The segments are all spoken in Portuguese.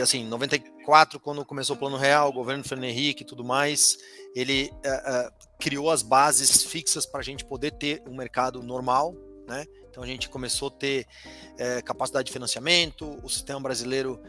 assim, em 94, quando começou o Plano Real, o governo Fernando Henrique e tudo mais, ele criou as bases fixas para a gente poder ter um mercado normal, né? Então a gente começou a ter capacidade de financiamento, o sistema brasileiro,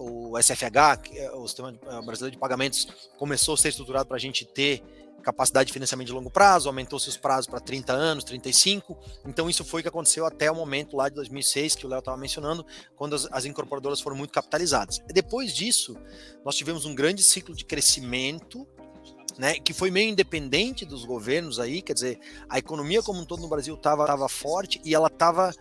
o SFH, o Sistema Brasileiro de Pagamentos, começou a ser estruturado para a gente ter capacidade de financiamento de longo prazo, aumentou-se os prazos para 30 anos, 35, então isso foi o que aconteceu até o momento lá de 2006, que o Léo estava mencionando, quando as incorporadoras foram muito capitalizadas. E depois disso, nós tivemos um grande ciclo de crescimento, né, que foi meio independente dos governos aí, quer dizer, a economia como um todo no Brasil estava forte e ela estava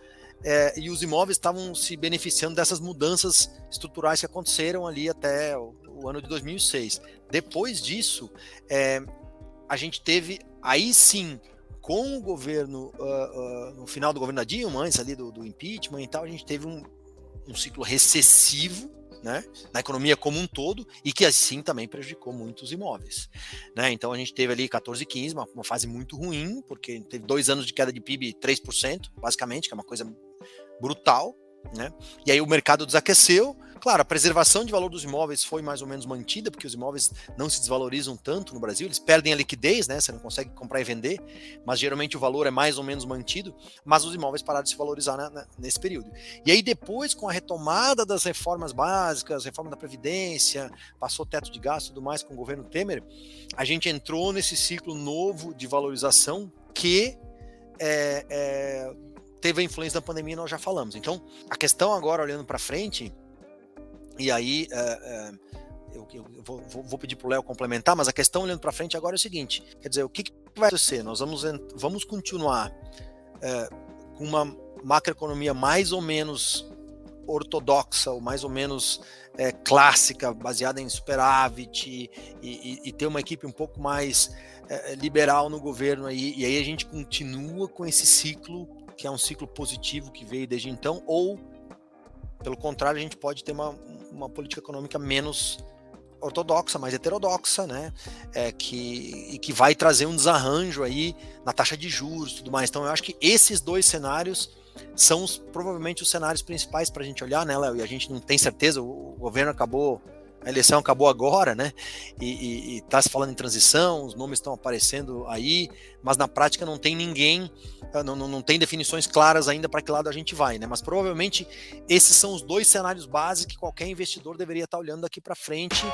e os imóveis estavam se beneficiando dessas mudanças estruturais que aconteceram ali até o ano de 2006. Depois disso, a gente teve, aí sim, com o governo, no final do governo da Dilma, antes ali do impeachment e tal, a gente teve um ciclo recessivo, né, na economia como um todo, e que assim também prejudicou muito os imóveis, né? Então a gente teve ali 14, 15, uma fase muito ruim, porque teve 2 anos de queda de PIB 3%, basicamente, que é uma coisa brutal, né? E aí o mercado desaqueceu. Claro, a preservação de valor dos imóveis foi mais ou menos mantida, porque os imóveis não se desvalorizam tanto no Brasil, eles perdem a liquidez, né? Você não consegue comprar e vender, mas geralmente o valor é mais ou menos mantido, mas os imóveis pararam de se valorizar nesse período. E aí depois, com a retomada das reformas básicas, reforma da Previdência, passou teto de gasto e tudo mais com o governo Temer, a gente entrou nesse ciclo novo de valorização que teve a influência da pandemia, nós já falamos. Então, a questão agora, olhando para frente, e aí eu vou pedir para o Léo complementar, mas a questão olhando para frente agora é o seguinte, quer dizer, o que vai acontecer? Nós vamos continuar com uma macroeconomia mais ou menos ortodoxa, ou mais ou menos clássica, baseada em superávit, e ter uma equipe um pouco mais liberal no governo aí, e aí a gente continua com esse ciclo, que é um ciclo positivo que veio desde então, ou, pelo contrário, a gente pode ter uma política econômica menos ortodoxa, mais heterodoxa, né? Que vai trazer um desarranjo aí na taxa de juros e tudo mais. Então, eu acho que esses dois cenários são provavelmente os cenários principais para a gente olhar, né, Léo? E a gente não tem certeza, o governo acabou, a eleição acabou agora, né? E está se falando em transição, os nomes estão aparecendo aí, mas na prática não tem ninguém, não tem definições claras ainda para que lado a gente vai, né? Mas provavelmente esses são os dois cenários básicos que qualquer investidor deveria estar olhando daqui para frente.